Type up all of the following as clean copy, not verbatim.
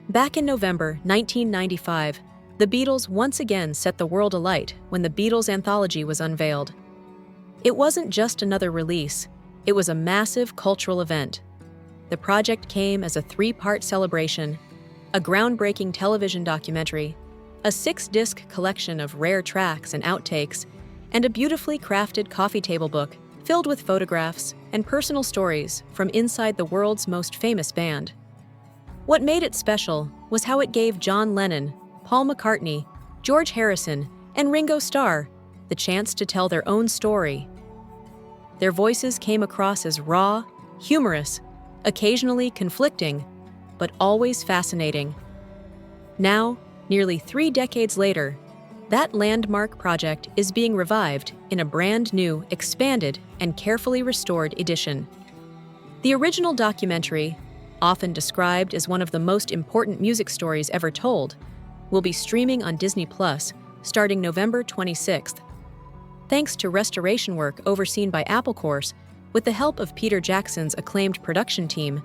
Back in November 1995, the Beatles once again set the world alight when the Beatles Anthology was unveiled. It wasn't just another release, it was a massive cultural event. The project came as a 3-part celebration, a groundbreaking television documentary, a 6-disc collection of rare tracks and outtakes, and a beautifully crafted coffee table book filled with photographs and personal stories from inside the world's most famous band. What made it special was how it gave John Lennon, Paul McCartney, George Harrison, and Ringo Starr the chance to tell their own story. Their voices came across as raw, humorous, occasionally conflicting, but always fascinating. Now, nearly 3 decades later, that landmark project is being revived in a brand new, expanded, and carefully restored edition. The original documentary, often described as one of the most important music stories ever told, will be streaming on Disney Plus starting November 26th. Thanks to restoration work overseen by Apple Corps, with the help of Peter Jackson's acclaimed production team,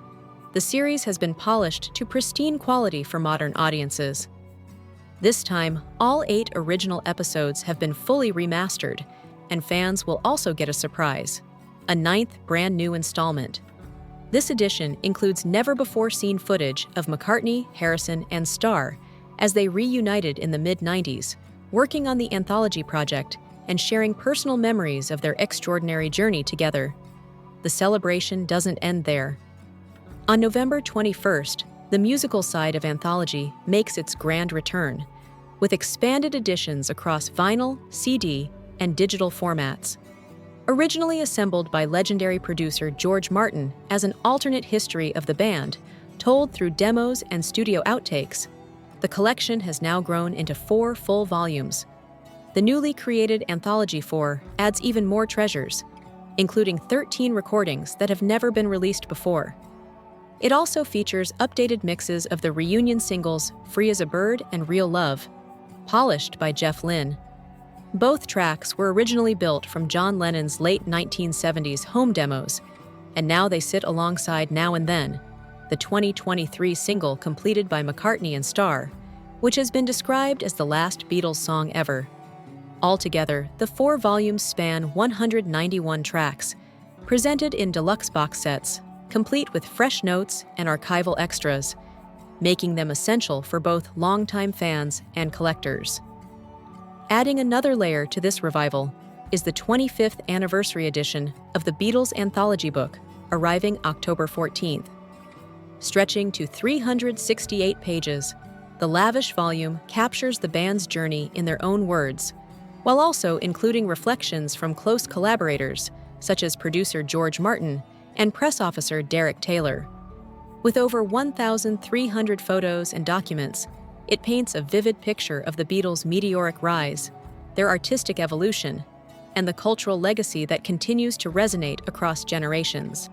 the series has been polished to pristine quality for modern audiences. This time, all 8 original episodes have been fully remastered, and fans will also get a surprise, a 9th brand new installment. This edition includes never-before-seen footage of McCartney, Harrison, and Starr as they reunited in the mid-90s, working on the Anthology project and sharing personal memories of their extraordinary journey together. The celebration doesn't end there. On November 21st, the musical side of Anthology makes its grand return, with expanded editions across vinyl, CD, and digital formats. Originally assembled by legendary producer George Martin as an alternate history of the band, told through demos and studio outtakes, the collection has now grown into 4 full volumes. The newly created Anthology 4 adds even more treasures, including 13 recordings that have never been released before. It also features updated mixes of the reunion singles Free as a Bird and Real Love, polished by Jeff Lynne. Both tracks were originally built from John Lennon's late 1970s home demos, and now they sit alongside Now and Then, the 2023 single completed by McCartney and Starr, which has been described as the last Beatles song ever. Altogether, the 4 volumes span 191 tracks, presented in deluxe box sets, complete with fresh notes and archival extras, making them essential for both longtime fans and collectors. Adding another layer to this revival is the 25th anniversary edition of the Beatles Anthology book, arriving October 14th. Stretching to 368 pages, the lavish volume captures the band's journey in their own words, while also including reflections from close collaborators such as producer George Martin and press officer Derek Taylor. With over 1,300 photos and documents, it paints a vivid picture of the Beatles' meteoric rise, their artistic evolution, and the cultural legacy that continues to resonate across generations.